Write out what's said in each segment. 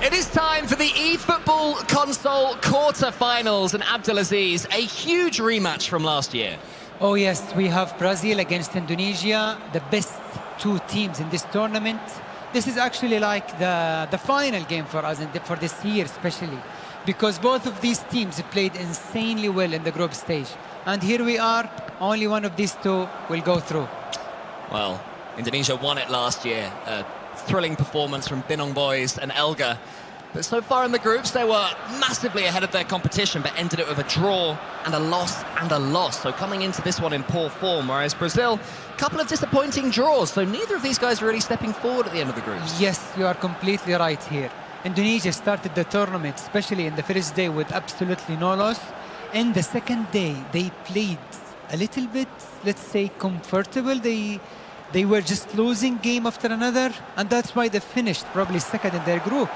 It is time for the eFootball console quarter-finals, and Abdulaziz, a huge rematch from last year. Oh yes, we have Brazil against Indonesia, the best two teams in this tournament. This is actually like the final game for us and for this year especially, because both of these teams played insanely well in the group stage. And here we are, only one of these two will go through. Well, Indonesia won it last year. A thrilling performance from Binong Boys and Elga. But so far in the groups, they were massively ahead of their competition, but ended it with a draw and a loss and a loss. So coming into this one in poor form, whereas Brazil, a couple of disappointing draws. So neither of these guys are really stepping forward at the end of the groups. Yes, you are completely right here. Indonesia started the tournament, especially in the first day, with absolutely no loss. In the second day, they played a little bit, let's say, comfortable. They were just losing game after another, and that's why they finished probably second in their group.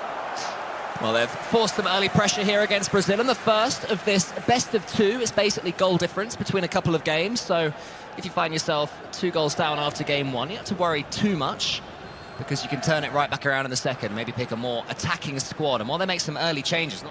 Well, they've forced some early pressure here against Brazil, and the first of this best of two is basically goal difference between a couple of games. So if you find yourself 2 goals down after game one, you don't have to worry too much, because you can turn it right back around in the second, maybe pick a more attacking squad. And while they make some early changes...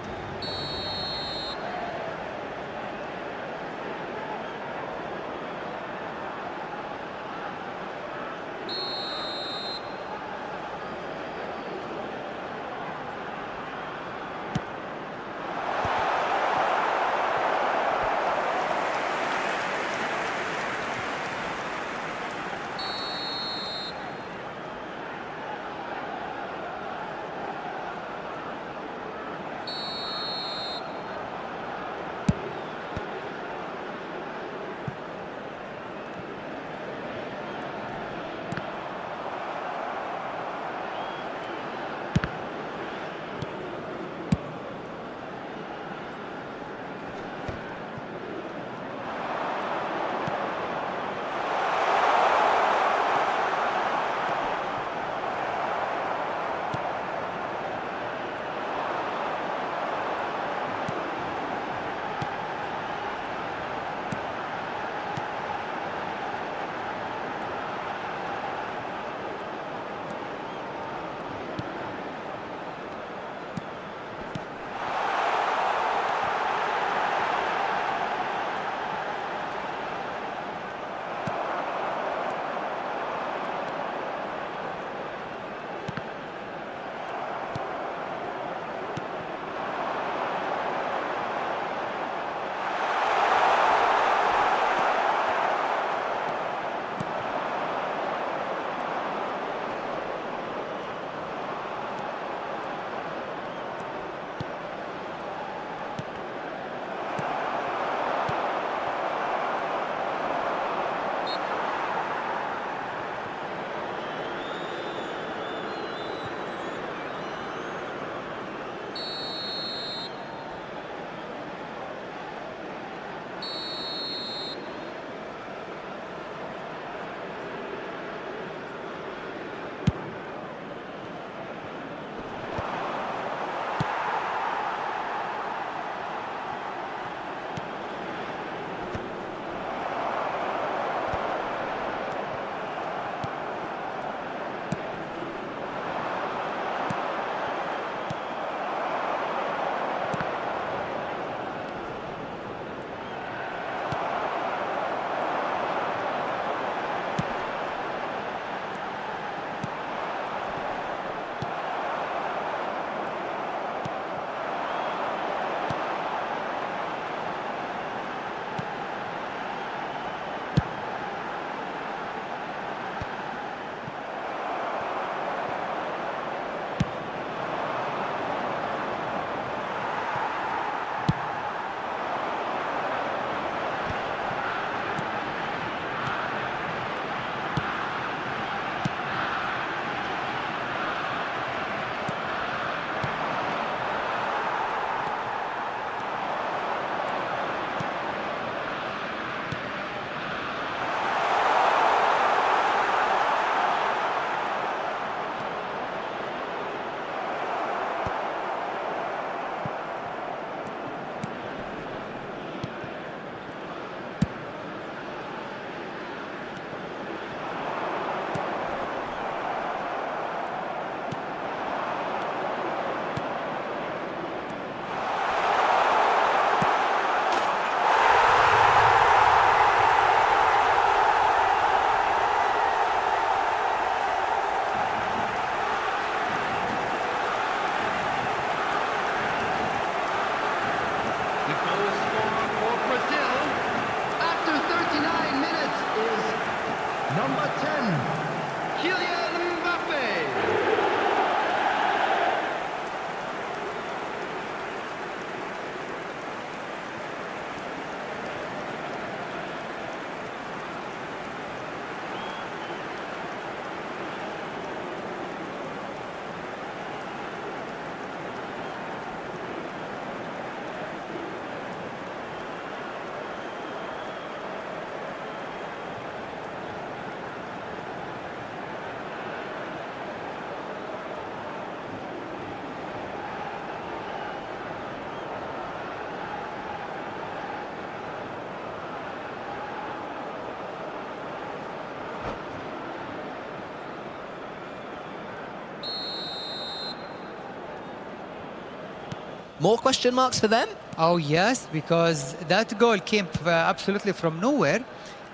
More question marks for them? Oh yes, because that goal came absolutely from nowhere.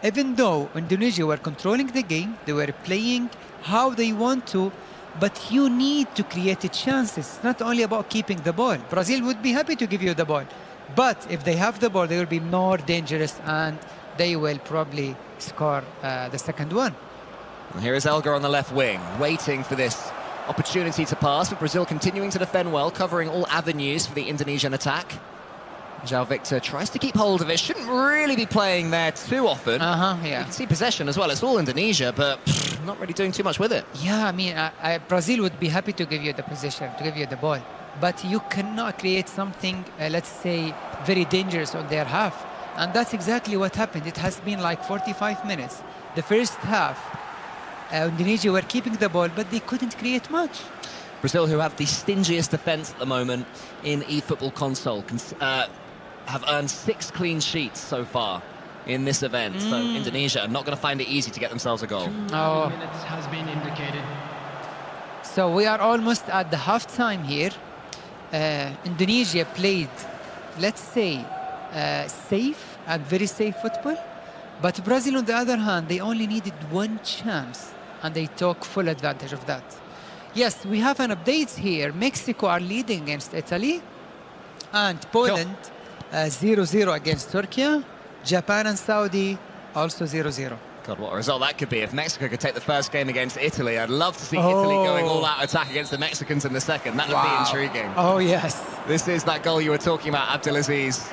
Even though Indonesia were controlling the game, they were playing how they want to, but you need to create chances. It's not only about keeping the ball. Brazil would be happy to give you the ball, but if they have the ball, they will be more dangerous and they will probably score the second one. And here is Elga on the left wing, waiting for this opportunity to pass, but Brazil continuing to defend well, covering all avenues for the Indonesian attack. João Victor tries to keep hold of it, shouldn't really be playing there too often. Yeah. You can see possession as well, it's all Indonesia, but not really doing too much with it. Yeah, I mean, Brazil would be happy to give you the position, to give you the ball, but you cannot create something, let's say, very dangerous on their half. And that's exactly what happened. It has been like 45 minutes. The first half, Indonesia were keeping the ball, but they couldn't create much. Brazil, who have the stingiest defence at the moment in eFootball console, have earned 6 clean sheets so far in this event. So Indonesia are not going to find it easy to get themselves a goal. Oh. Minutes has been indicated. So we are almost at the half-time here. Indonesia played, let's say, safe and very safe football. But Brazil, on the other hand, they only needed one chance and they took full advantage of that. Yes, we have an update here. Mexico are leading against Italy and Poland 0-0 against Turkey. Japan and Saudi also 0-0. God, what a result that could be. If Mexico could take the first game against Italy, I'd love to see Italy going all out attack against the Mexicans in the second. That would be intriguing. Oh, yes. This is that goal you were talking about, Abdelaziz.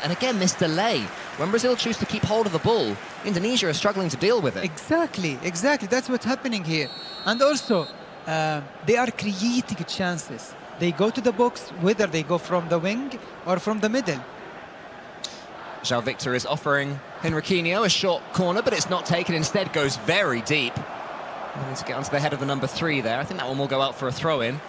And again, this delay. When Brazil choose to keep hold of the ball, Indonesia are struggling to deal with it. Exactly. That's what's happening here. And also, they are creating chances. They go to the box, whether they go from the wing or from the middle. João Victor is offering Henriquinho a short corner, but it's not taken. Instead, goes very deep. Need to get onto the head of the number 3 there. I think that one will go out for a throw-in.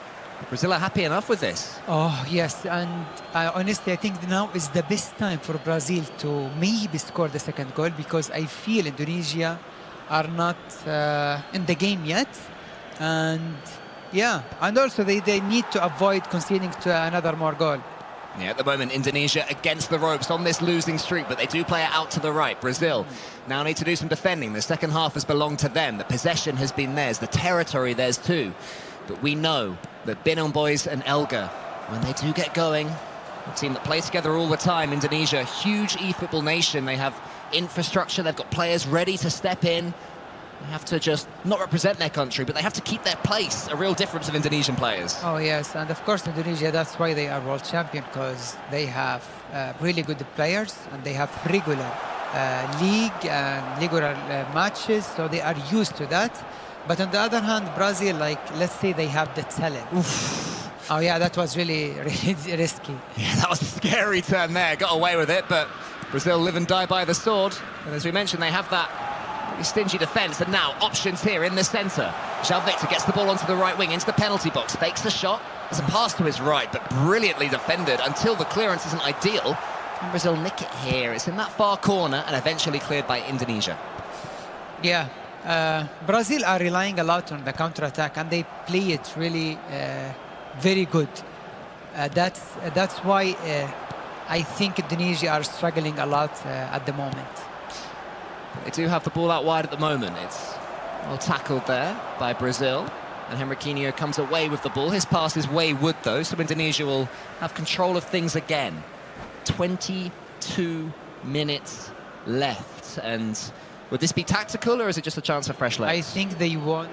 Brazil are happy enough with this. Oh, yes, and honestly, I think now is the best time for Brazil to maybe score the second goal, because I feel Indonesia are not in the game yet. And yeah, and also they need to avoid conceding to another more goal. Yeah, at the moment, Indonesia against the ropes on this losing streak, but they do play it out to the right. Brazil now need to do some defending. The second half has belonged to them. The possession has been theirs. The territory theirs too. But we know that Binong boys and Elga, when they do get going, A team that plays together all the time. Indonesia, huge e-football nation. They have infrastructure, they've got players ready to step in. They have to just not represent their country, but they have to keep their place. A real difference of Indonesian players. Oh yes, and of course Indonesia, that's why they are world champion, because they have really good players and they have regular league and regular matches, so they are used to that. But on the other hand, Brazil, like, let's say they have the talent. Oof. Oh yeah, that was really risky. Yeah, that was a scary turn there. Got away with it, but Brazil live and die by the sword. And as we mentioned, they have that stingy defence, and now options here in the centre. João Victor gets the ball onto the right wing, into the penalty box, fakes the shot. There's a pass to his right, but brilliantly defended until the clearance isn't ideal. Can Brazil nick it here? It's in that far corner and eventually cleared by Indonesia. Yeah, Brazil are relying a lot on the counter-attack, and they play it really very good. That's why I think Indonesia are struggling a lot at the moment. They do have the ball out wide at the moment. It's well tackled there by Brazil. And Henriquinho comes away with the ball. His pass is wayward, though, so Indonesia will have control of things again. 22 minutes left. And would this be tactical, or is it just a chance for fresh legs? I think they want...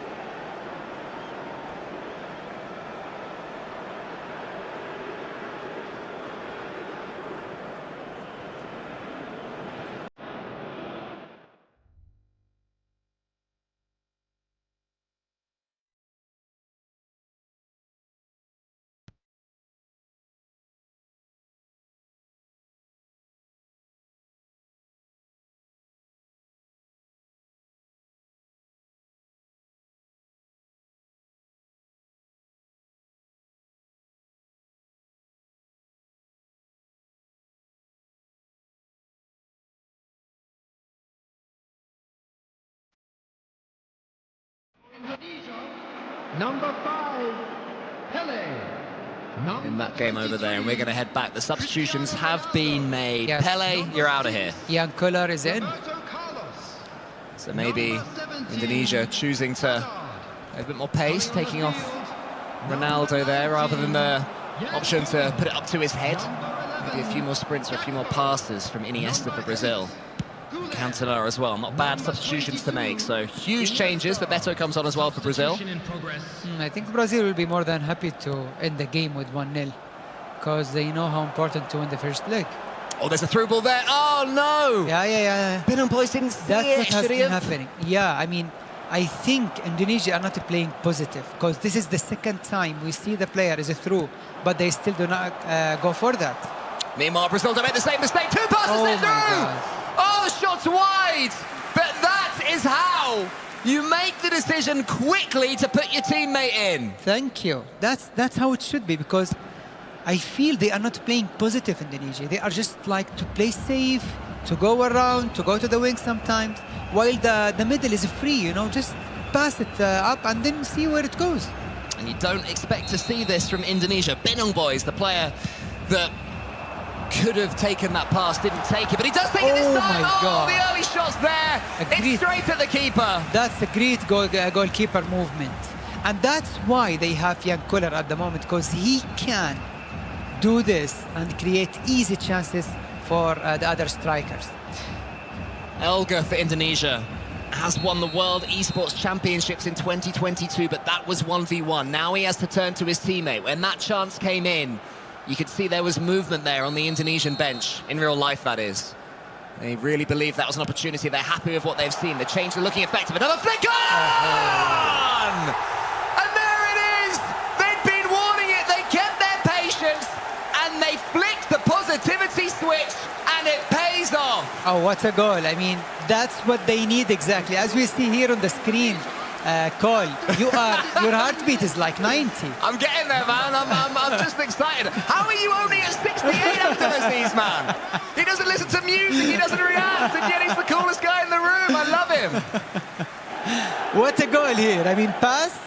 Number 5, Pele. In that game over there, and we're going to head back. The substitutions have been made. Yes. Pele, you're out of here. Jan Koller is in. So maybe Indonesia choosing to have a bit more pace, taking off Ronaldo there rather than the option to put it up to his head. Maybe a few more sprints or a few more passes from Iniesta for Brazil. Cantona as well. Not bad substitutions to make. So huge changes, but Beto comes on as well for Brazil. I think Brazil will be more than happy to end the game with 1-0, because they know how important to win the first leg. Oh, there's a through ball there. Oh, no! Yeah. Bidon boys didn't see That's it. what has Should he been have? happening. Yeah, I mean, I think Indonesia are not playing positive, because this is the second time we see the player is through, but they still do not go for that. Meanwhile, Brazil don't make the same mistake. Two passes Oh they're my through! God. Oh, the shot's wide! But that is how you make the decision quickly to put your teammate in. Thank you. That's how it should be, because I feel they are not playing positive Indonesia. They are just like to play safe, to go around, to go to the wing sometimes, while the middle is free, you know, just pass it up and then see where it goes. And you don't expect to see this from Indonesia. Bidon boys, the player that could have taken that pass, didn't take it, but he does take it this Oh time. my God. The early shot's there. Agreed. It's straight at the keeper. That's a great goalkeeper movement. And that's why they have Jan Koller at the moment, because he can do this and create easy chances for the other strikers. Elga for Indonesia has won the World Esports Championships in 2022, but that was 1v1. Now he has to turn to his teammate. When that chance came in, you could see there was movement there on the Indonesian bench. In real life, that is. They really believe that was an opportunity. They're happy with what they've seen. The change are looking effective. Another flick on! And there it is! They'd been warning it. They kept their patience, and they flicked the positivity switch, and it pays off. Oh, what a goal. I mean, that's what they need exactly. As we see here on the screen, Cole, your heartbeat is like 90. I'm getting there, man. I'm just excited. How are you only at 68 after Aziz, man? He doesn't listen to music, he doesn't react, and yet he's the coolest guy in the room. I love him. What a goal here. I mean, pass.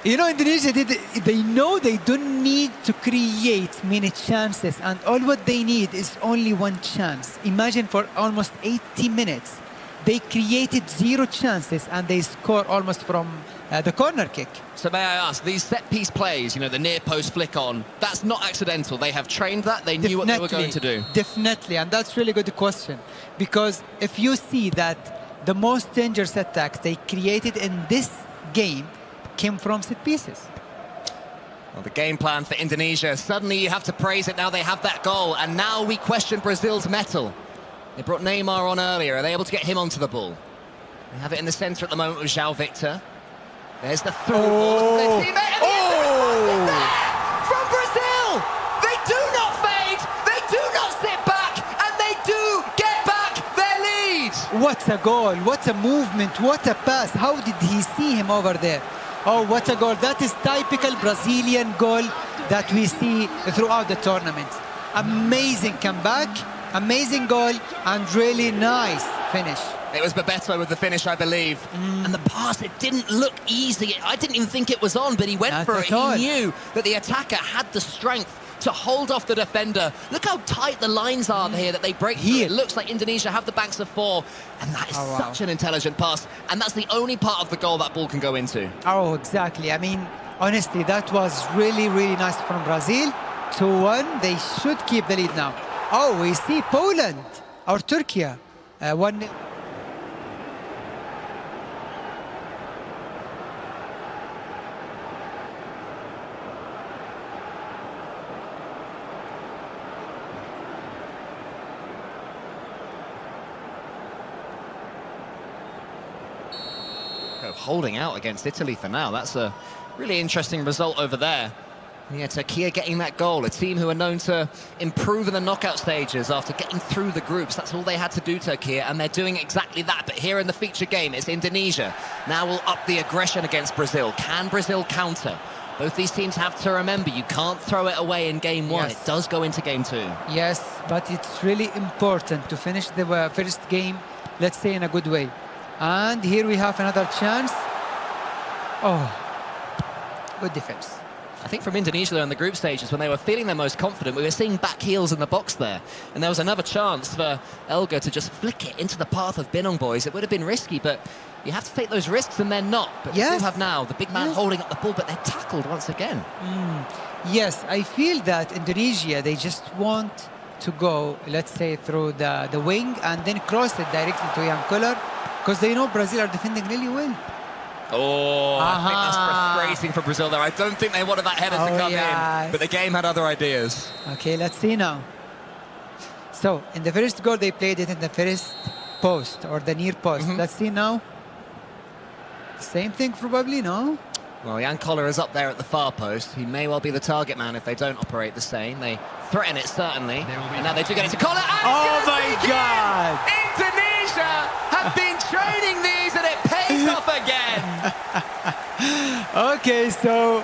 You know, Indonesia, they know they don't need to create many chances, and all what they need is only one chance. Imagine for almost 80 minutes, they created 0 chances and they score almost from the corner kick. So may I ask, these set-piece plays, you know, the near-post flick on, that's not accidental. They have trained that. They knew what they were going to do. Definitely, and that's really good question. Because if you see that the most dangerous attacks they created in this game came from set pieces. Well, the game plan for Indonesia, suddenly you have to praise it. Now they have that goal, and now we question Brazil's mettle. They brought Neymar on earlier. Are they able to get him onto the ball? They have it in the centre at the moment with João Victor. There's the through ball. From Brazil! They do not fade, they do not sit back, and they do get back their lead! What a goal, what a movement, what a pass. How did he see him over there? Oh, what a goal. That is typical Brazilian goal that we see throughout the tournament. Amazing comeback, amazing goal, and really nice finish. It was Bebeto with the finish, I believe. And the pass, it didn't look easy. I didn't even think it was on, but he went for it. He knew that the attacker had the strength to hold off the defender. Look how tight the lines are here that they break through. It looks like Indonesia have the banks of 4, and that is such an intelligent pass. And that's the only part of the goal that ball can go into. Oh, exactly. I mean, honestly, that was really, really nice from Brazil. 2-1, they should keep the lead now. Oh, we see Poland, or Turkey, 1-0. Holding out against Italy for now. That's a really interesting result over there. Yeah, Turkey getting that goal. A team who are known to improve in the knockout stages after getting through the groups. That's all they had to do, Turkey, and they're doing exactly that. But here in the feature game, it's Indonesia. Now we'll up the aggression against Brazil. Can Brazil counter? Both these teams have to remember, you can't throw it away in game 1. It does go into game 2. Yes, but it's really important to finish the first game, let's say, in a good way. And here we have another chance. Oh, good defense. I think from Indonesia, though, in the group stages, when they were feeling their most confident, we were seeing back heels in the box there. And there was another chance for Elga to just flick it into the path of Binong boys. It would have been risky, but you have to take those risks, and they're not. But we do have now the big man holding up the ball, but they're tackled once again. Yes, I feel that Indonesia, they just want to go, let's say, through the wing and then cross it directly to Jan Koller, because they know Brazil are defending really well. Oh, I think that's frustrating for Brazil there. I don't think they wanted that header to come in, but the game had other ideas. Okay, let's see now. So, in the first goal, they played it in the first post, or the near post. Let's see now. Same thing probably, no? Well, Jan Koller is up there at the far post. He may well be the target man if they don't operate the same. They threaten it, certainly. And now they do get it to Koller. Oh, my God! Indonesia have been training these, and it pays off again. Okay, so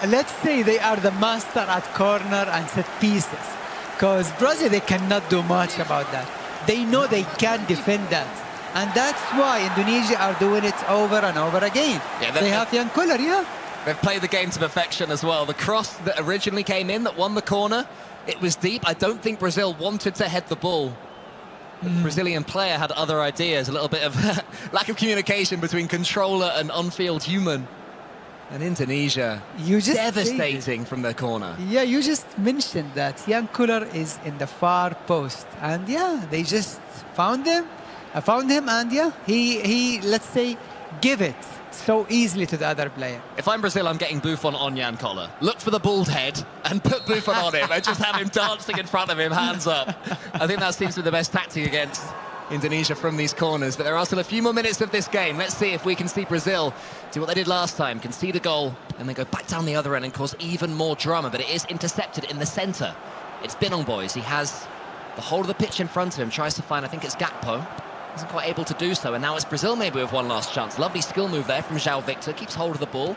let's say they are the master at corner and set pieces. Because Brazil, they cannot do much about that. They know they can defend that. And that's why Indonesia are doing it over and over again. Yeah, they have Jan Koller, They've played the game to perfection as well. The cross that originally came in, that won the corner, it was deep. I don't think Brazil wanted to head the ball. The Brazilian player had other ideas, a little bit of lack of communication between controller and on-field human. And Indonesia, devastating from the corner. Yeah, you just mentioned that Jan Koller is in the far post. And they just found him, and he let's say, give it so easily to the other player. If I'm Brazil, I'm getting Buffon on Jan Koller. Look for the bald head and put Buffon on him and just have him dancing in front of him, hands up. I think that seems to be the best tactic against Indonesia from these corners. But there are still a few more minutes of this game. Let's see if we can see Brazil do what they did last time, concede a goal, and then go back down the other end and cause even more drama. But it is intercepted in the centre. It's Binong boys. He has the whole of the pitch in front of him, tries to find, I think it's Gakpo. Isn't quite able to do so, and now it's Brazil maybe with one last chance. Lovely skill move there from João Victor, keeps hold of the ball,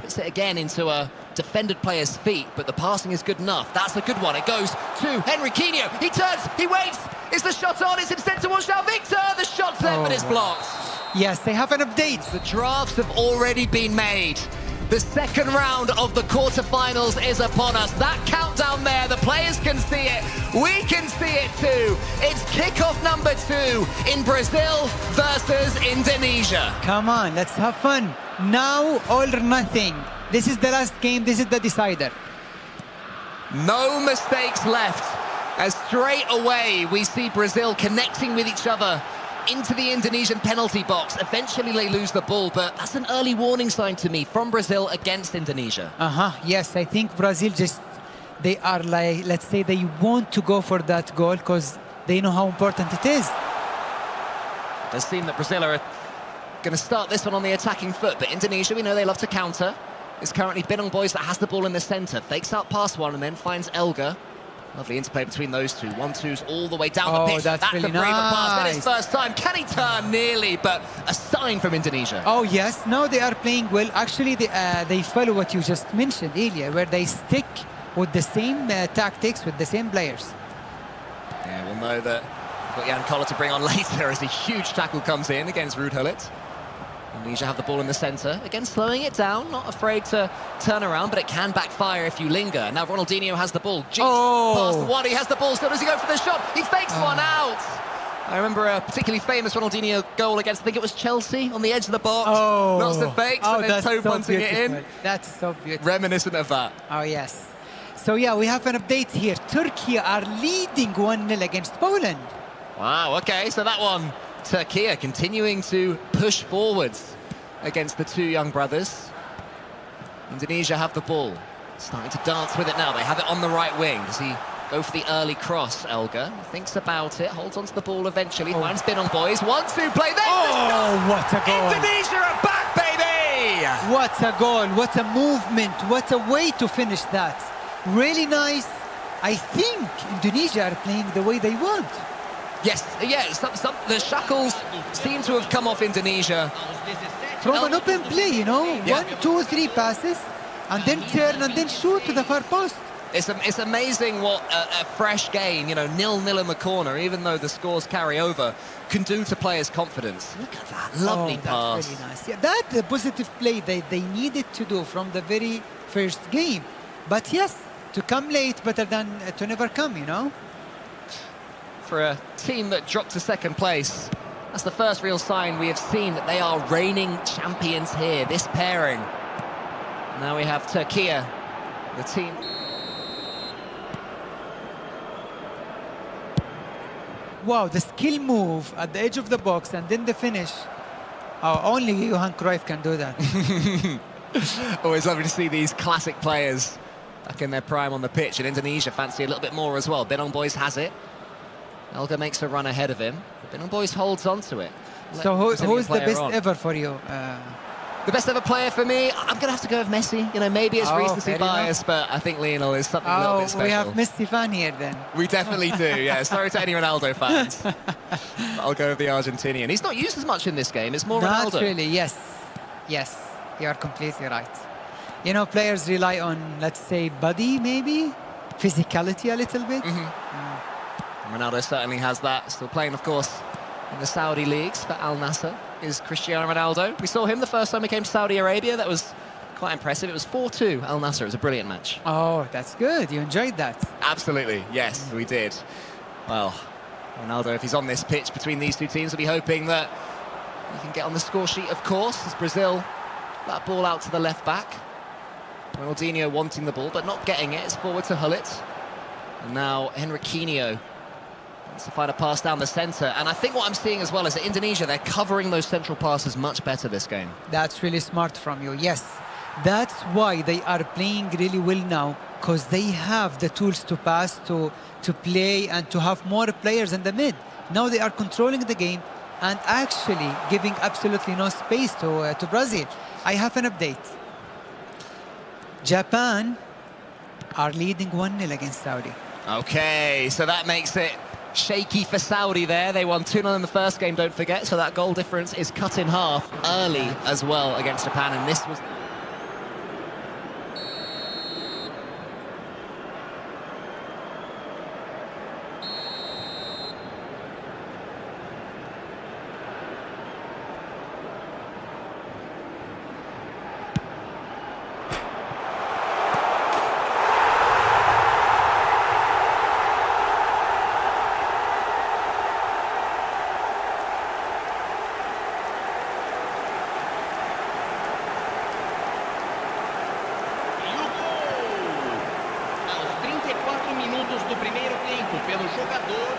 puts it again into a defended player's feet, but the passing is good enough. That's a good one. It goes to Henriquinho. He turns, he waits. Is the shot on? It's instead towards João Victor. The shot's there, but it's blocked. Yes, they have an update. The drafts have already been made. The second round of the quarterfinals is upon us. That countdown countdown there. The players can see it. We can see it too. It's kickoff number 2 in Brazil versus Indonesia. Come on, let's have fun. Now, all or nothing. This is the last game. This is the decider. No mistakes left. As straight away we see Brazil connecting with each other into the Indonesian penalty box. Eventually they lose the ball, but that's an early warning sign to me from Brazil against Indonesia. Yes, I think Brazil they are like, let's say they want to go for that goal because they know how important it is. It does seem that Brazil are going to start this one on the attacking foot, but Indonesia, we know they love to counter. It's currently Binong Boys that has the ball in the centre, fakes out past one and then finds Elga. Lovely interplay between those two. 1-2s all the way down the pitch. That's really a braver pass. That is nice. first time. Can he turn? Nearly, but a sign from Indonesia. Oh yes, now they are playing well. Actually, they follow what you just mentioned earlier, where they stick with the same tactics, with the same players. Yeah, we'll know that we've got Jan Koller to bring on later as a huge tackle comes in against Ruud Gullit. Indonesia have the ball in the centre. Again, slowing it down, not afraid to turn around, but it can backfire if you linger. Now Ronaldinho has the ball. Past the one, he has the ball. So does he go for the shot? He fakes one out. I remember a particularly famous Ronaldinho goal against, I think it was Chelsea, on the edge of the box. Lots of fakes and then toe punting it in. That's so beautiful. Reminiscent of that. Oh yes. So yeah, we have an update here. Turkey are leading 1-0 against Poland. Wow, okay, so that one, Turkey continuing to push forwards against the two young brothers. Indonesia have the ball, starting to dance with it now. They have it on the right wing. Does he go for the early cross, Elga? Thinks about it, holds onto the ball eventually, finds Binong Boys. 1-2 play there. What a goal. Indonesia are back, baby! What a goal, what a movement, what a way to finish that. Really nice. I think Indonesia are playing the way they want. Yes, the shackles seem to have come off Indonesia. From an open play, you know, Yeah. 1, 2, 3 passes, and then turn and then shoot to the far post. It's amazing what a fresh game, 0-0 in the corner, even though the scores carry over, can do to players' confidence. Look at that, lovely pass. That's really nice. Yeah, that's the positive play they needed to do from the very first game. But yes, to come late better than to never come, For a team that dropped to second place, that's the first real sign we have seen that they are reigning champions here, this pairing. Now we have Turkey, the team. Wow, the skill move at the edge of the box and then the finish. Oh, only Johan Cruyff can do that. Always lovely to see these classic players back in their prime on the pitch. And Indonesia fancy a little bit more as well. Binong Boys has it. Elga makes a run ahead of him. Binong Boys holds on to it. So who's the best ever for you? The best ever player for me, I'm going to have to go with Messi. Maybe it's recency fair bias, but I think Lionel is something a little bit special. We have Messi fan here then. We definitely do, yeah. Sorry to any Ronaldo fans. But I'll go with the Argentinian. He's not used as much in this game. It's more Ronaldo. Not really, yes. Yes, you are completely right. Players rely on, let's say, body maybe, physicality a little bit. Ronaldo certainly has that. Still playing, of course, in the Saudi leagues for Al Nassr is Cristiano Ronaldo. We saw him the first time he came to Saudi Arabia. That was quite impressive. It was 4-2 Al Nassr. It was a brilliant match. Oh, that's good. You enjoyed that. Absolutely, yes, we did. Well, Ronaldo, if he's on this pitch between these two teams, will be hoping that he can get on the score sheet, of course, as Brazil that ball out to the left back. Ronaldinho wanting the ball, but not getting it. It's forward to Gullit. And now Henriquinho wants to find a pass down the centre. And I think what I'm seeing as well is that Indonesia, they're covering those central passes much better this game. That's really smart from you, yes. That's why they are playing really well now, because they have the tools to pass, to play, and to have more players in the mid. Now they are controlling the game and actually giving absolutely no space to Brazil. I have an update. Japan are leading 1-0 against Saudi. Okay, so that makes it shaky for Saudi there. They won 2-0 in the first game, don't forget, so that goal difference is cut in half early as well against Japan, and this was... minutos do primeiro tempo pelo jogador,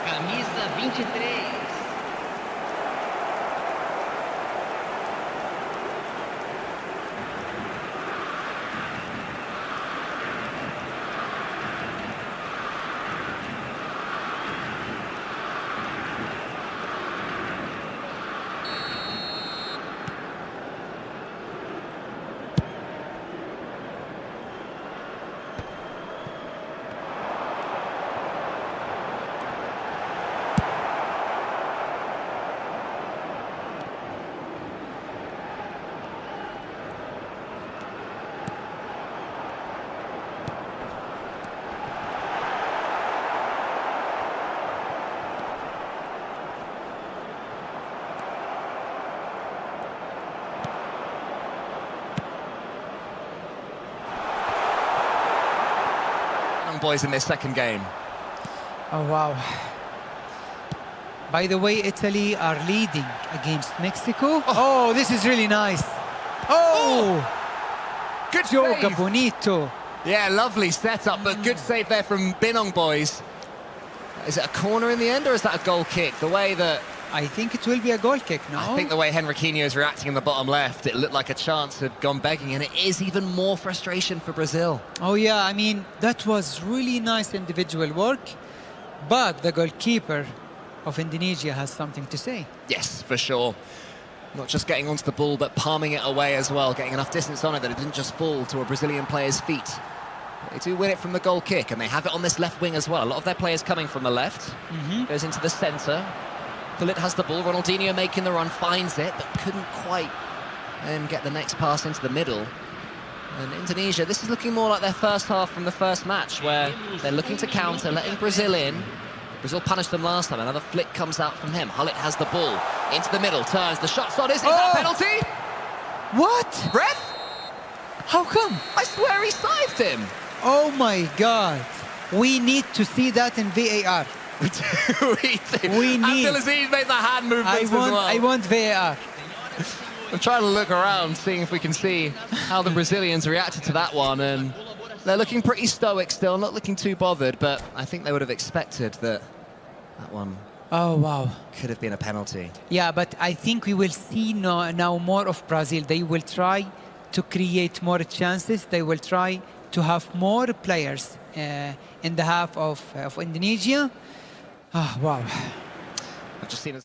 camisa 23. Boys in this second game. Oh, wow. By the way, Italy are leading against Mexico. Oh, this is really nice. Oh! Good Gioca save. bonito. Yeah, lovely setup, but good save there from Binong boys. Is it a corner in the end, or is that a goal kick? The way that... I think it will be a goal kick, no? I think the way Henriquinho is reacting in the bottom left, it looked like a chance had gone begging, and it is even more frustration for Brazil. Oh, yeah, I mean, that was really nice individual work, but the goalkeeper of Indonesia has something to say. Yes, for sure. Not just getting onto the ball, but palming it away as well, getting enough distance on it that it didn't just fall to a Brazilian player's feet. They do win it from the goal kick, and they have it on this left wing as well. A lot of their players coming from the left. Goes into the centre. Gullit has the ball. Ronaldinho making the run, finds it, but couldn't quite get the next pass into the middle. And Indonesia, this is looking more like their first half from the first match, where they're looking to counter, letting Brazil in. Brazil punished them last time. Another flick comes out from him. Gullit has the ball into the middle, turns. The shot's on. Is that a penalty? What? Ref? How come? I swear he scythed him. Oh, my God. We need to see that in VAR. We need. Abdelaziz made the hand movements as well. I want VAR. I'm trying to look around, seeing if we can see how the Brazilians reacted to that one, and they're looking pretty stoic still, not looking too bothered, but I think they would have expected that one Oh, wow. could have been a penalty. Yeah, but I think we will see now more of Brazil. They will try to create more chances. They will try to have more players in the half of Indonesia. Oh, wow. I've just seen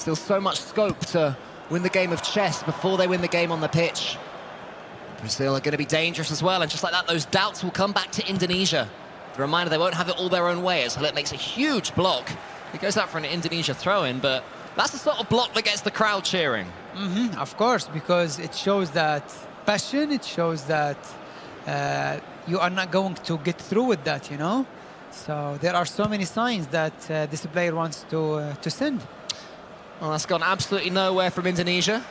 still so much scope to win the game of chess before they win the game on the pitch. Brazil are going to be dangerous as well, and just like that, those doubts will come back to Indonesia. The reminder they won't have it all their own way as Gullit makes a huge block. It goes out for an Indonesia throw-in, but that's the sort of block that gets the crowd cheering. Of course, because it shows that passion, it shows that you are not going to get through with that, you know? So there are so many signs that this player wants to send. Well, that's gone absolutely nowhere from Indonesia.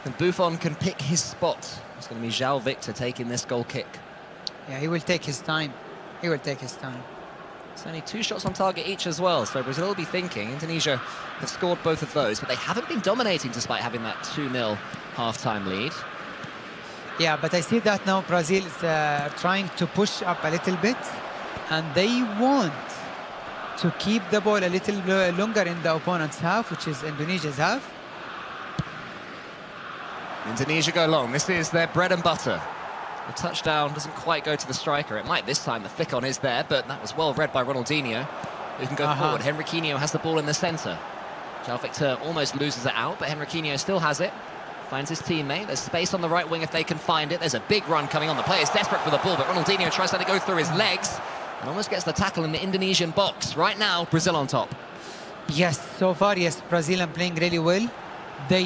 And Buffon can pick his spot. It's going to be João Victor taking this goal kick. Yeah, he will take his time. He will take his time. It's only 2 shots on target each as well, so Brazil will be thinking. Indonesia have scored both of those, but they haven't been dominating despite having that 2-0 half-time lead. Yeah, but I see that now Brazil is trying to push up a little bit, and they want to keep the ball a little longer in the opponent's half, which is Indonesia's half. Indonesia go long. This is their bread and butter. The touchdown doesn't quite go to the striker. It might this time. The flick on is there, but that was well read by Ronaldinho, who can go forward. Henriquinho has the ball in the centre. João Victor almost loses it out, but Henriquinho still has it. Finds his teammate. There's space on the right wing if they can find it. There's a big run coming on. The player is desperate for the ball, but Ronaldinho tries to let it go through his legs and almost gets the tackle in the Indonesian box. Right now, Brazil on top. Yes, so far, yes, Brazil are playing really well. They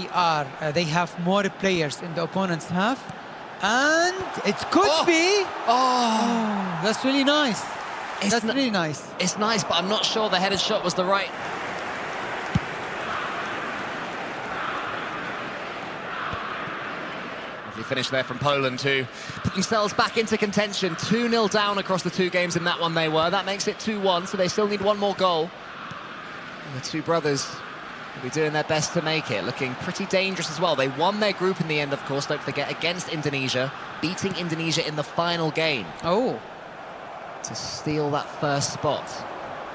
have more players in the opponent's half, and it could be. Oh, that's really nice. That's really nice. It's nice, but I'm not sure the headed shot was the right. Lovely finish there from Poland to put themselves back into contention. 2-0 down across the two games in that one they were. That makes it 2-1, so they still need one more goal. And the two brothers will be doing their best to make it, looking pretty dangerous as well. They won their group in the end, of course, don't forget, against Indonesia, beating Indonesia in the final game. Oh. To steal that first spot.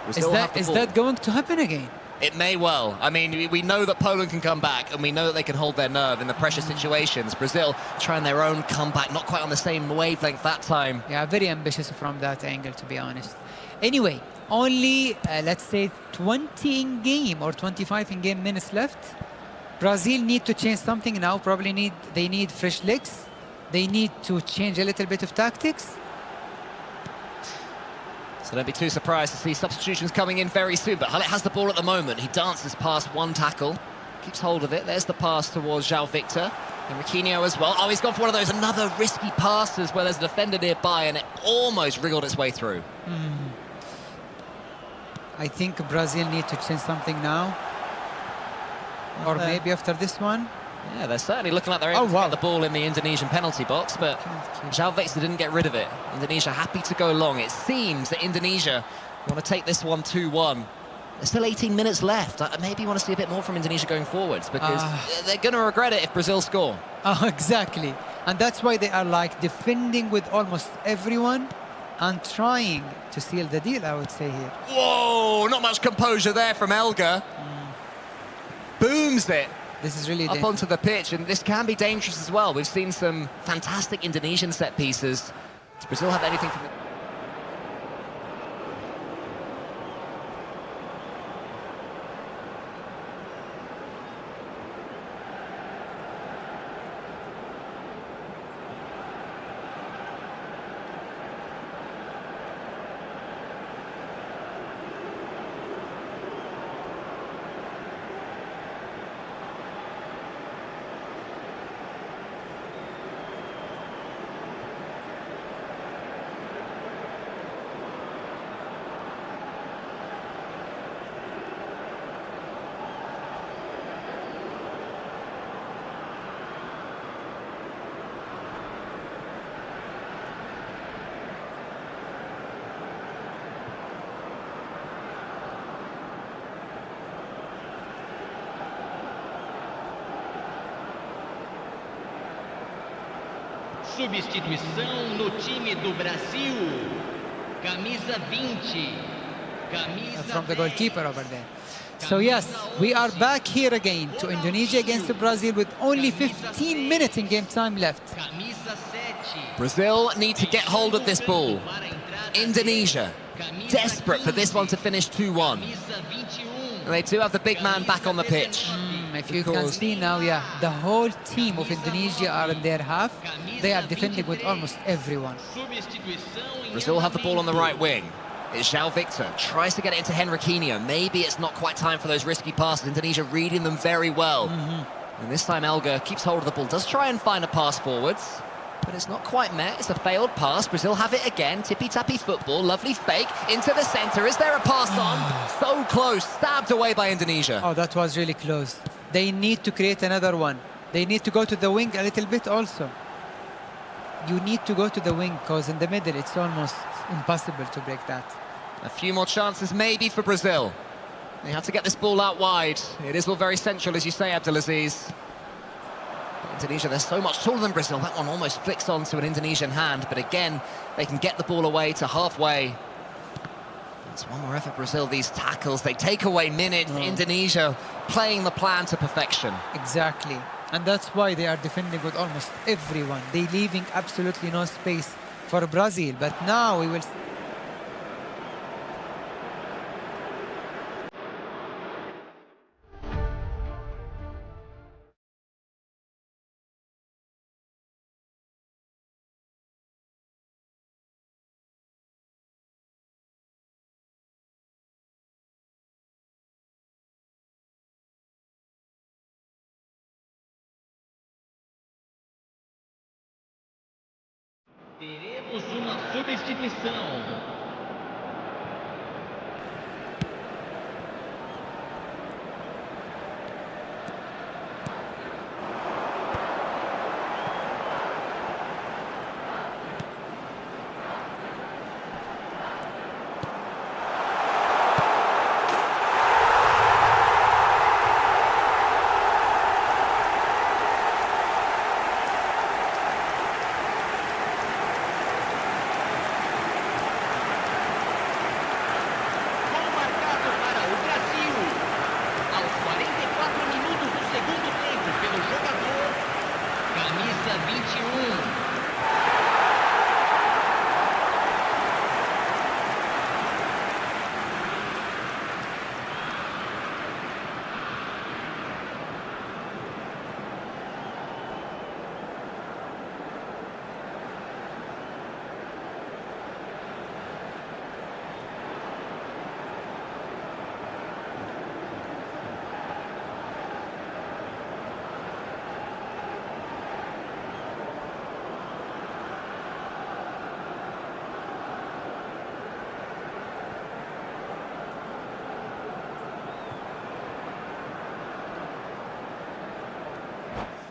Is that going to happen again? It may well. I mean, we know that Poland can come back, and we know that they can hold their nerve in the pressure situations. Brazil trying their own comeback, not quite on the same wavelength that time. Yeah, very ambitious from that angle, to be honest. Anyway, only, let's say, 20 in-game or 25 in-game minutes left. Brazil need to change something now. Probably they need fresh legs. They need to change a little bit of tactics. So don't be too surprised to see substitutions coming in very soon. But Halit has the ball at the moment. He dances past one tackle, keeps hold of it. There's the pass towards João Victor. And Riquinho as well. Oh, he's gone for one of those, another risky passes where there's a defender nearby and it almost wriggled its way through. I think Brazil need to change something now. Or maybe after this one. Yeah, they're certainly looking like they're able to get the ball in the Indonesian penalty box, but João Victor didn't get rid of it. Indonesia happy to go long. It seems that Indonesia want to take this one 2-1. There's still 18 minutes left. Maybe you want to see a bit more from Indonesia going forwards, because they're going to regret it if Brazil score. Exactly. And that's why they are like defending with almost everyone and trying to seal the deal, I would say here. Whoa, not much composure there from Elga. Booms it. This is really up onto the pitch, and this can be dangerous as well. We've seen some fantastic Indonesian set pieces. Does Brazil have anything from the... Substituição no time do Brasil. Camisa 20. From the goalkeeper over there. So yes, we are back here again to Indonesia against Brazil with only 15 minutes in game time left. Brazil need to get hold of this ball. Indonesia desperate for this one to finish 2-1. And they do have the big man back on the pitch. If you can see now, yeah, the whole team of Indonesia are in their half. They are defending with almost everyone. Brazil have the ball on the right wing. It's João Victor, tries to get it into Henriquinho. Maybe it's not quite time for those risky passes. Indonesia reading them very well. And this time Elga keeps hold of the ball, does try and find a pass forwards, but it's not quite met. It's a failed pass. Brazil have it again. Tippy-tappy football, lovely fake into the centre. Is there a pass on? So close, stabbed away by Indonesia. Oh, that was really close. They need to create another one. They need to go to the wing a little bit also. You need to go to the wing, because in the middle it's almost impossible to break that. A few more chances maybe for Brazil. They have to get this ball out wide. It is all very central, as you say, Abdelaziz. But Indonesia, they're so much taller than Brazil. That one almost flicks onto an Indonesian hand, but again, they can get the ball away to halfway. It's one more effort, Brazil. These tackles, they take away minutes. Indonesia playing the plan to perfection. Exactly. And that's why they are defending with almost everyone. They leaving absolutely no space for Brazil. But now we will. Teremos uma substituição.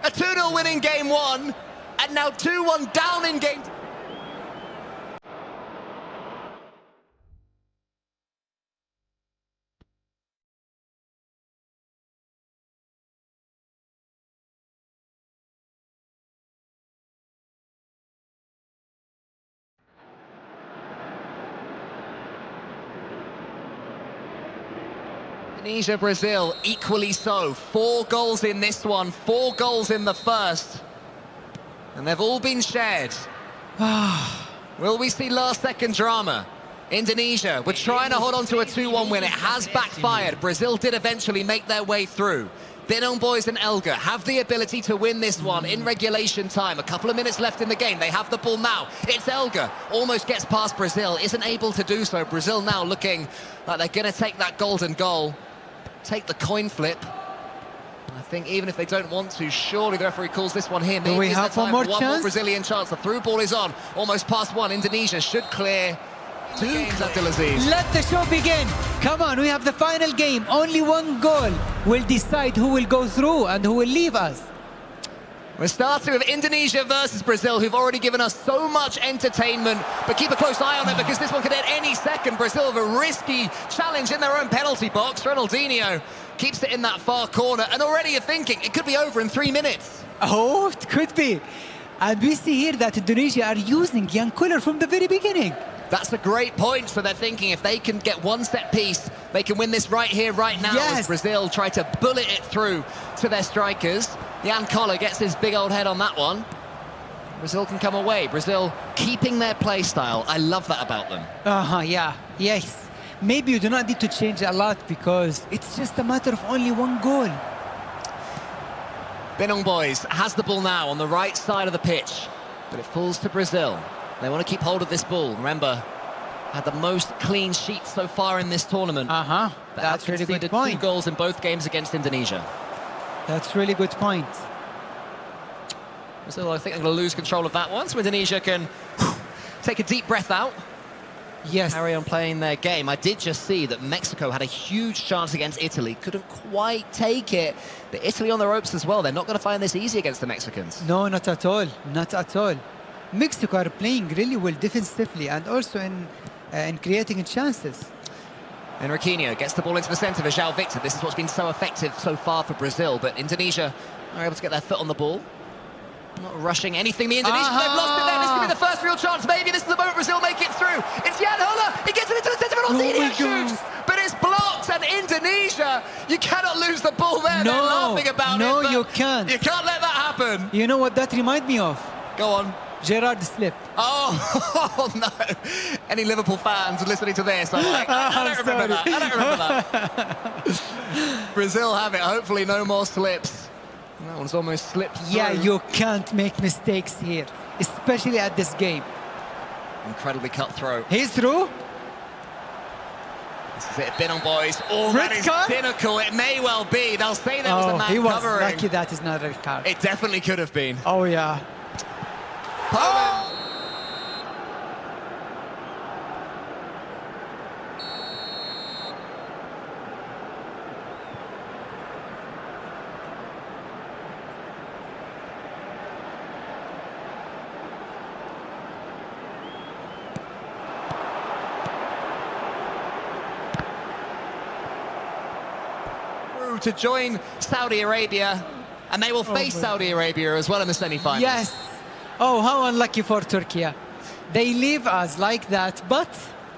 A 2-0 win in game one, and now 2-1 down in game... Indonesia, Brazil, equally so. 4 goals in this one, 4 goals in the first. And they've all been shared. Will we see last-second drama? Indonesia, we're trying to hold on to a 2-1 win. It has backfired. Brazil did eventually make their way through. Binong Boys and Elga have the ability to win this one in regulation time. A couple of minutes left in the game. They have the ball now. It's Elga. Almost gets past Brazil. Isn't able to do so. Brazil now looking like they're going to take that golden goal. Take the coin flip. I think even if they don't want to, surely the referee calls this one here. Do we have one more chance? Brazilian chance. The through ball is on. Almost past one. Indonesia should clear. 2 games, Abdulaziz. Let the show begin. Come on, we have the final game. Only 1 goal will decide who will go through and who will leave us. We're starting with Indonesia versus Brazil, who've already given us so much entertainment. But keep a close eye on it because this one could end any second. Brazil have a risky challenge in their own penalty box. Ronaldinho keeps it in that far corner. And already you're thinking it could be over in 3 minutes. Oh, it could be. And we see here that Indonesia are using young Kuller from the very beginning. That's a great point. So they're thinking if they can get one set piece, they can win this right here, right now. Yes. As Brazil try to bullet it through to their strikers. Jan Koller gets his big old head on that one. Brazil can come away. Brazil keeping their play style. I love that about them. Yeah. Yes. Maybe you do not need to change a lot because it's just a matter of only 1 goal. Binong Boys has the ball now on the right side of the pitch, but it falls to Brazil. They want to keep hold of this ball. Remember, had the most clean sheets so far in this tournament. That's really good point. 2 goals in both games against Indonesia. That's really good point. So I think they're going to lose control of that one, so Indonesia can take a deep breath out. Yes. Carry on playing their game. I did just see that Mexico had a huge chance against Italy. Couldn't quite take it. But Italy on the ropes as well. They're not going to find this easy against the Mexicans. No, not at all. Not at all. Mexico are playing really well defensively and also in creating chances. Enriquinho gets the ball into the centre for João Victor. This is what's been so effective so far for Brazil, but Indonesia are able to get their foot on the ball. Not rushing anything. The Indonesians, they've lost it there. This could be the first real chance. Maybe this is the moment Brazil make it through. It's Jan Koller. He gets it into the centre, and Ronaldinho shoots. But it's blocked, and Indonesia. You cannot lose the ball there. They're laughing about it. No, but you can't. You can't let that happen. You know what that reminds me of? Go on. Gerard slip. Oh, no. Any Liverpool fans listening to this, I'm like, I don't remember that. I don't remember that. Brazil have it. Hopefully no more slips. That one's almost slipped through. Yeah, you can't make mistakes here, especially at this game. Incredibly cutthroat. He's through. This is it, Binong boys. Oh, that is cynical. It may well be. They'll say there was a man he was covering. lucky that is not a red card. It definitely could have been. Oh, yeah. Poland. To join Saudi Arabia, and they will face Saudi Arabia as well in the semi-finals. Yes. Oh, how unlucky for Turkey. They leave us like that, but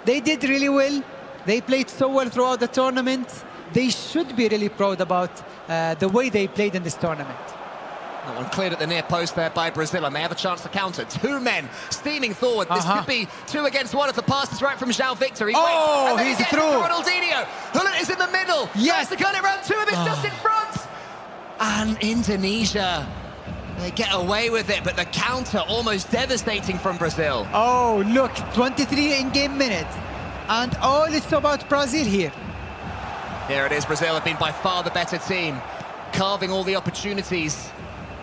they did really well. They played so well throughout the tournament. They should be really proud about the way they played in this tournament. That one cleared at the near post there by Brazil, and they have a chance to counter. Two men steaming forward. This could be 2 against 1 if the pass is right from João Victor. He waits, and then he's he gets through. Ronaldinho. Hullet is in the middle. Yes. Tries to cut it round 2 of it's just in front. And Indonesia, they get away with it, but the counter almost devastating from Brazil. Oh, look, 23 in-game minutes. And all it's about Brazil here. Here it is, Brazil have been by far the better team, carving all the opportunities,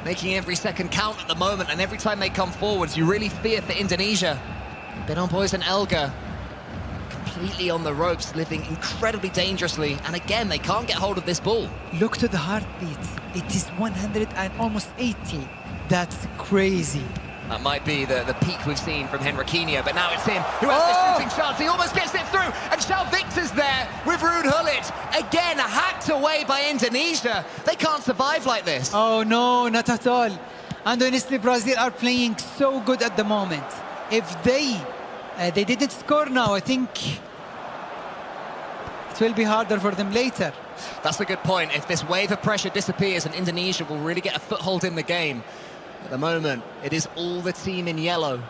making every second count at the moment, and every time they come forwards, you really fear for Indonesia. Binong boys and Elga completely on the ropes, living incredibly dangerously, and again, they can't get hold of this ball. Look to the heartbeat. It is 100 and almost 80. That's crazy. That might be the peak we've seen from Henriquinho, but now it's him who has the shooting chance. He almost gets it through, and João Victor's there with Ruud Hullet. Again, hacked away by Indonesia. They can't survive like this. Oh, no, not at all. And honestly, Brazil are playing so good at the moment. If they didn't score now, I think it will be harder for them later. That's a good point. If this wave of pressure disappears and Indonesia will really get a foothold in the game, at the moment, it is all the team in yellow.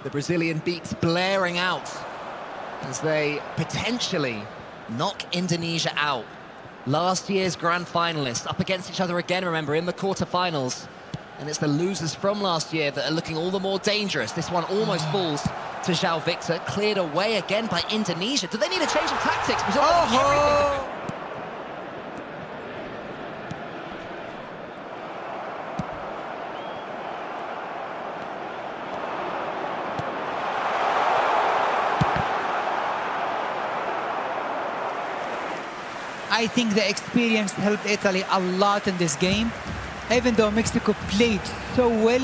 The Brazilian beats blaring out as they potentially knock Indonesia out. Last year's grand finalists up against each other again, remember, in the quarterfinals. And it's the losers from last year that are looking all the more dangerous. This one almost falls to João Victor, cleared away again by Indonesia. Do they need a change of tactics? Everything. I think the experience helped Italy a lot in this game, even though Mexico played so well.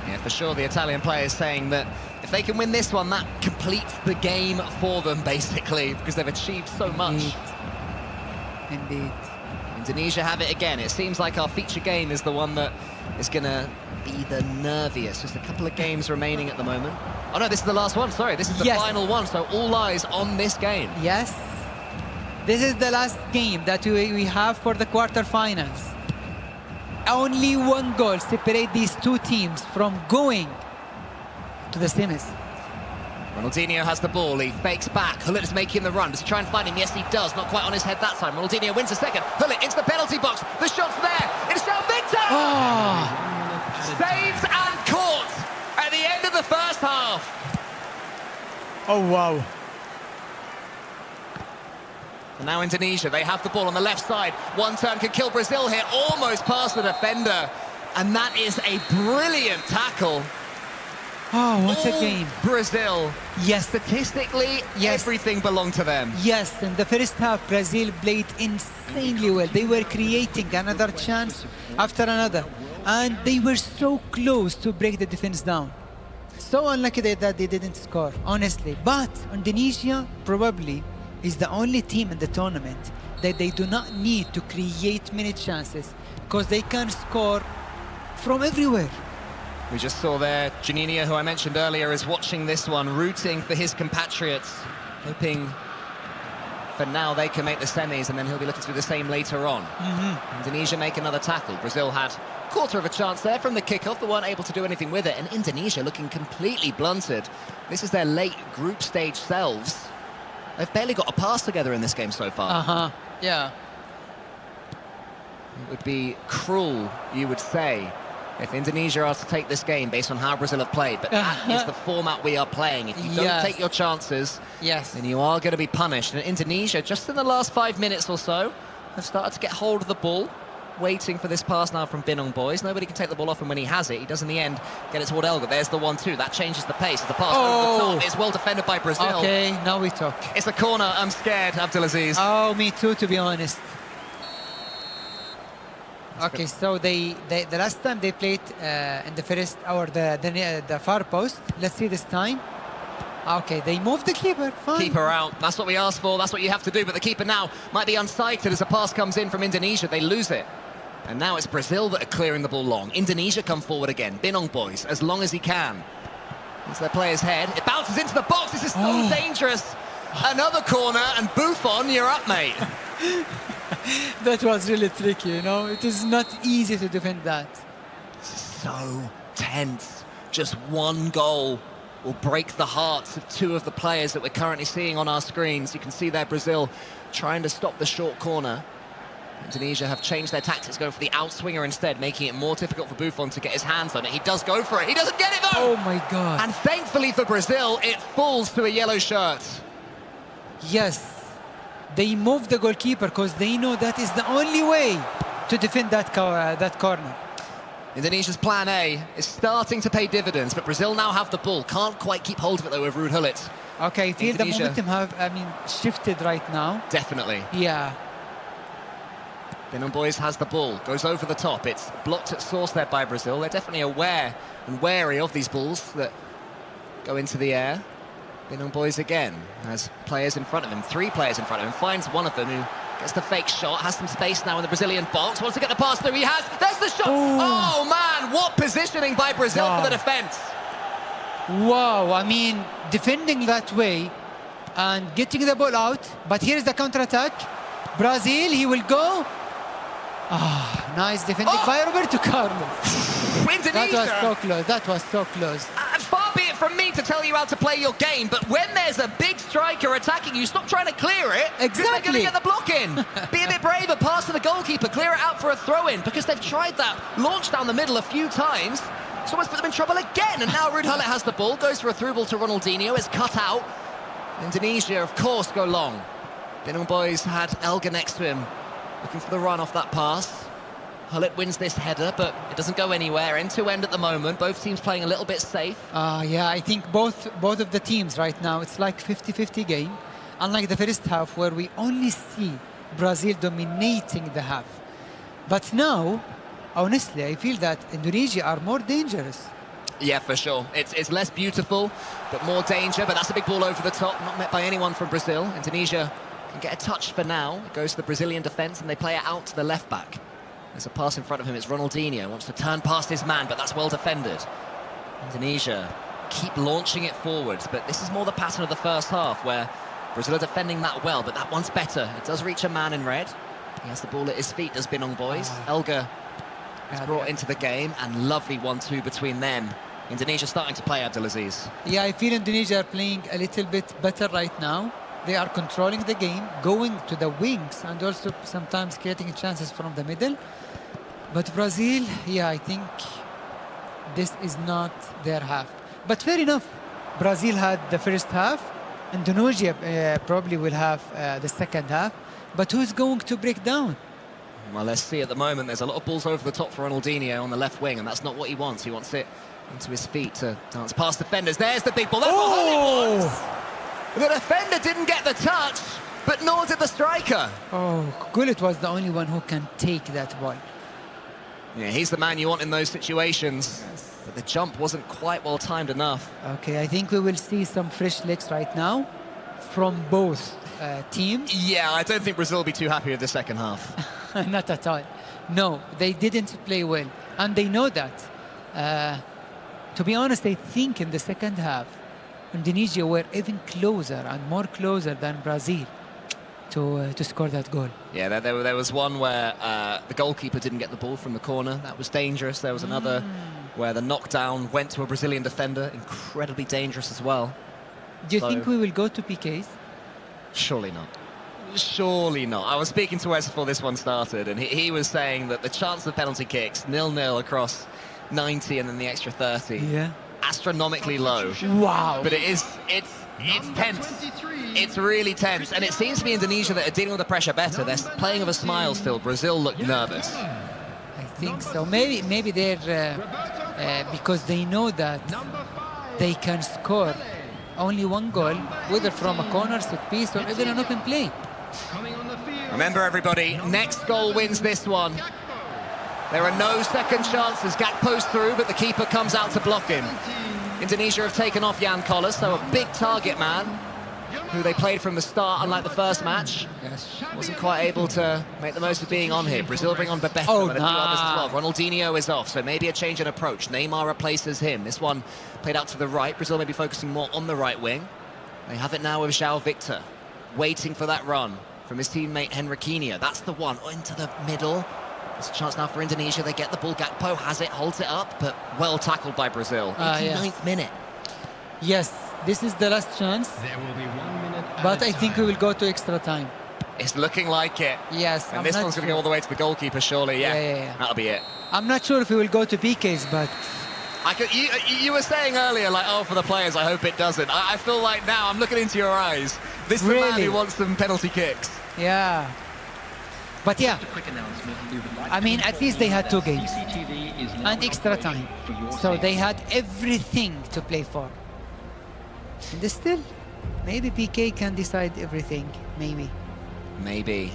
Yeah, for sure, the Italian players saying that if they can win this one, that completes the game for them, basically, because they've achieved so much. Indeed. Indonesia have it again. It seems like our feature game is the one that is going to be the nerviest. Just a couple of games remaining at the moment. Oh, no, this is the last one. Sorry, this is the final one, so all eyes on this game. Yes. This is the last game that we have for the quarterfinals. Only one goal separates these two teams from going to the semis. Ronaldinho has the ball, he fakes back, Hullet is making the run, does he try and find him? Yes, he does, not quite on his head that time. Ronaldinho wins a second, Hullet into the penalty box, the shot's there, it's João Victor! Saved and caught at the end of the first half. Oh, wow. And now Indonesia, they have the ball on the left side. One turn could kill Brazil here, almost past the defender. And that is a brilliant tackle. Oh, what a game. Brazil. Yes. Statistically, everything belonged to them. Yes, in the first half, Brazil played insanely well. They were creating another chance after another. And they were so close to break the defense down. So unlucky that they didn't score, honestly. But Indonesia probably is the only team in the tournament that they do not need to create many chances because they can score from everywhere. We just saw there, Juninho, who I mentioned earlier, is watching this one, rooting for his compatriots, hoping for now, they can make the semis, and then he'll be looking to do the same later on. Indonesia make another tackle. Brazil had a quarter of a chance there from the kickoff, but weren't able to do anything with it. And Indonesia looking completely blunted. This is their late group stage selves. They've barely got a pass together in this game so far. Yeah. It would be cruel, you would say, if Indonesia are to take this game based on how Brazil have played. But that is the format we are playing. If you don't take your chances, then you are going to be punished. And Indonesia, just in the last 5 minutes or so, have started to get hold of the ball, waiting for this pass now from Binong Boys. Nobody can take the ball off him when he has it. He does in the end get it toward Elga. There's the 1-2. That changes the pace. The pass over the top is well defended by Brazil. Okay, now we talk. It's a corner. I'm scared, Abdulaziz. Oh, me too, to be honest. Okay, so the last time they played in the first hour, the far post. Let's see this time. Okay, they moved the keeper. Fine. Keeper out. That's what we asked for. That's what you have to do. But the keeper now might be unsighted as a pass comes in from Indonesia. They lose it. And now it's Brazil that are clearing the ball long. Indonesia come forward again. Binong Boys, as long as he can. It's their player's head. It bounces into the box. This is so dangerous. Another corner, and Buffon, you're up, mate. That was really tricky, you know. It is not easy to defend that. So tense. Just one goal will break the hearts of two of the players that we're currently seeing on our screens. You can see there Brazil trying to stop the short corner. Indonesia have changed their tactics, going for the outswinger instead, making it more difficult for Buffon to get his hands on it. He does go for it. He doesn't get it, though! Oh, my God. And thankfully for Brazil, it falls to a yellow shirt. Yes. They move the goalkeeper because they know that is the only way to defend that corner. Indonesia's plan A is starting to pay dividends, but Brazil now have the ball. Can't quite keep hold of it, though, with Ruud Gullit. Okay, I feel Indonesia. the momentum shifted right now. Definitely. Yeah. Binong Boys has the ball, goes over the top. It's blocked at source there by Brazil. They're definitely aware and wary of these balls that go into the air. Binong Boys again has players in front of him, 3 players in front of him, finds one of them who gets the fake shot, has some space now in the Brazilian box, wants to get the pass through, he has, there's the shot! Oh man, what positioning by Brazil for the defence! Wow, I mean, defending that way and getting the ball out, but here's the counter-attack. Brazil, he will go. Nice defending by Roberto Carlos. Indonesia! That was so close, that was so close. Far be it from me to tell you how to play your game, but when there's a big striker attacking you, stop trying to clear it. Exactly. Because they're going to get the block in. Be a bit braver, pass to the goalkeeper, clear it out for a throw-in, because they've tried that launch down the middle a few times. It's almost put them in trouble again, and now Ruud Gullit has the ball, goes for a through ball to Ronaldinho, it's cut out. Indonesia, of course, go long. Binong Boys had Elga next to him, looking for the run off that pass. Gullit wins this header, but it doesn't go anywhere. End-to-end at the moment. Both teams playing a little bit safe. Yeah, I think both of the teams right now, it's like 50-50 game. Unlike the first half, where we only see Brazil dominating the half. But now, honestly, I feel that Indonesia are more dangerous. Yeah, for sure. It's less beautiful, but more danger. But that's a big ball over the top, not met by anyone from Brazil. Indonesia can get a touch for now. It goes to the Brazilian defence, and they play it out to the left-back. There's a pass in front of him, it's Ronaldinho, wants to turn past his man, but that's well defended. Indonesia keep launching it forwards, but this is more the pattern of the first half, where Brazil are defending that well, but that one's better. It does reach a man in red. He has the ball at his feet, does Binong Boys. Elga is brought into the game, and lovely 1-2 between them. Indonesia starting to play, Abdulaziz. Yeah, I feel Indonesia are playing a little bit better right now. They are controlling the game, going to the wings, and also sometimes creating chances from the middle. But Brazil, yeah, I think this is not their half. But fair enough, Brazil had the first half. Indonesia probably will have the second half. But who's going to break down? Well, let's see. At the moment, there's a lot of balls over the top for Ronaldinho on the left wing, and that's not what he wants. He wants it into his feet to dance past defenders. There's the big ball. That's what Gullit wants. The defender didn't get the touch, but nor did the striker. Oh, Gullit was the only one who can take that ball. Yeah, he's the man you want in those situations. Yes. But the jump wasn't quite well timed enough. Okay, I think we will see some fresh legs right now from both teams. Yeah, I don't think Brazil will be too happy with the second half. Not at all. No, they didn't play well, and they know that. To be honest, I think in the second half, Indonesia were even closer and more closer than Brazil. to score that goal. Yeah, there was one where the goalkeeper didn't get the ball from the corner. That was dangerous. There was another where the knockdown went to a Brazilian defender. Incredibly dangerous as well. Do you So- think we will go to PKs? Surely not. Surely not. I was speaking to Wes before this one started, and he was saying that the chance of penalty kicks, 0-0 across 90 and then the extra 30, Yeah. astronomically low. Wow. But it's tense. It's really tense, and it seems to be Indonesia that are dealing with the pressure better. They're playing with a smile still. Brazil look nervous. I think so. Maybe they're because they know that they can score only one goal, whether from a corner, set piece, or even an open play. Remember, everybody, next goal wins this one. There are no second chances. Gakpo's through, but the keeper comes out to block him. Indonesia have taken off Jan Collas, so a big target man, who they played from the start, unlike the first match. Yes. Wasn't quite able to make the most of being on here. Brazil bring on Bebeto Oh, and a few others as nah. well. Ronaldinho is off, so maybe a change in approach. Neymar replaces him. This one played out to the right. Brazil may be focusing more on the right wing. They have it now with João Victor, waiting for that run from his teammate Henriquinho. That's the one, into the middle. There's a chance now for Indonesia. They get the ball. Gakpo has it, holds it up, but well tackled by Brazil. 89th minute. Yes, this is the last chance, There will be 1 minute. but I think we will go to extra time. It's looking like it. Yes, And I'm this not one's going to sure. go all the way to the goalkeeper, surely. Yeah, Yeah. That'll be it. I'm not sure if we will go to PKs, but You were saying earlier, like, oh, for the players, I hope it doesn't. I feel like now I'm looking into your eyes. This is the man Really? who wants some penalty kicks. yeah. But yeah, Quick announcement. We would like I mean, to at least they had two games. CCTV is now And extra time. operational for your So they safety. had everything to play for. And still, maybe PK can decide everything. Maybe.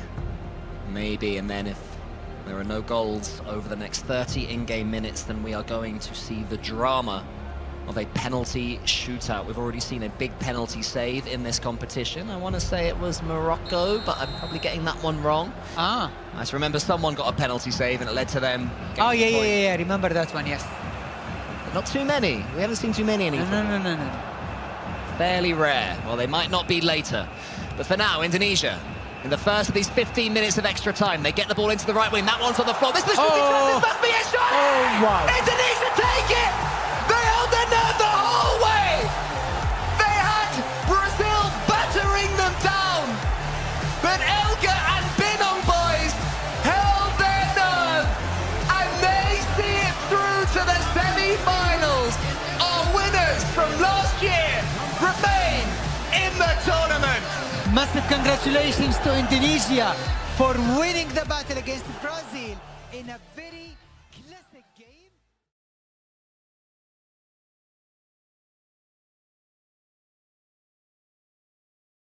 Maybe. And then if there are no goals over the next 30 in-game minutes, then we are going to see the drama of a penalty shootout. We've already seen a big penalty save in this competition. I want to say it was Morocco, but I'm probably getting that one wrong. Ah. I just remember someone got a penalty save and it led to them getting Oh, the yeah, point. yeah. Remember that one, yes. But not too many. We haven't seen too many No, anything. no. Fairly rare. Well, they might not be later. But for now, Indonesia, in the first of these 15 minutes of extra time, they get the ball into the right wing. That one's on the floor. This is the shooting chance. This must be a shot! Oh, wow. Indonesia take it! They held their nerve the whole way! They had Brazil battering them down! But Elga and Binong boys held their nerve! And they see it through to the semi-finals! Our winners from last year remain in the tournament! Massive congratulations to Indonesia for winning the battle against Brazil in a very classic game.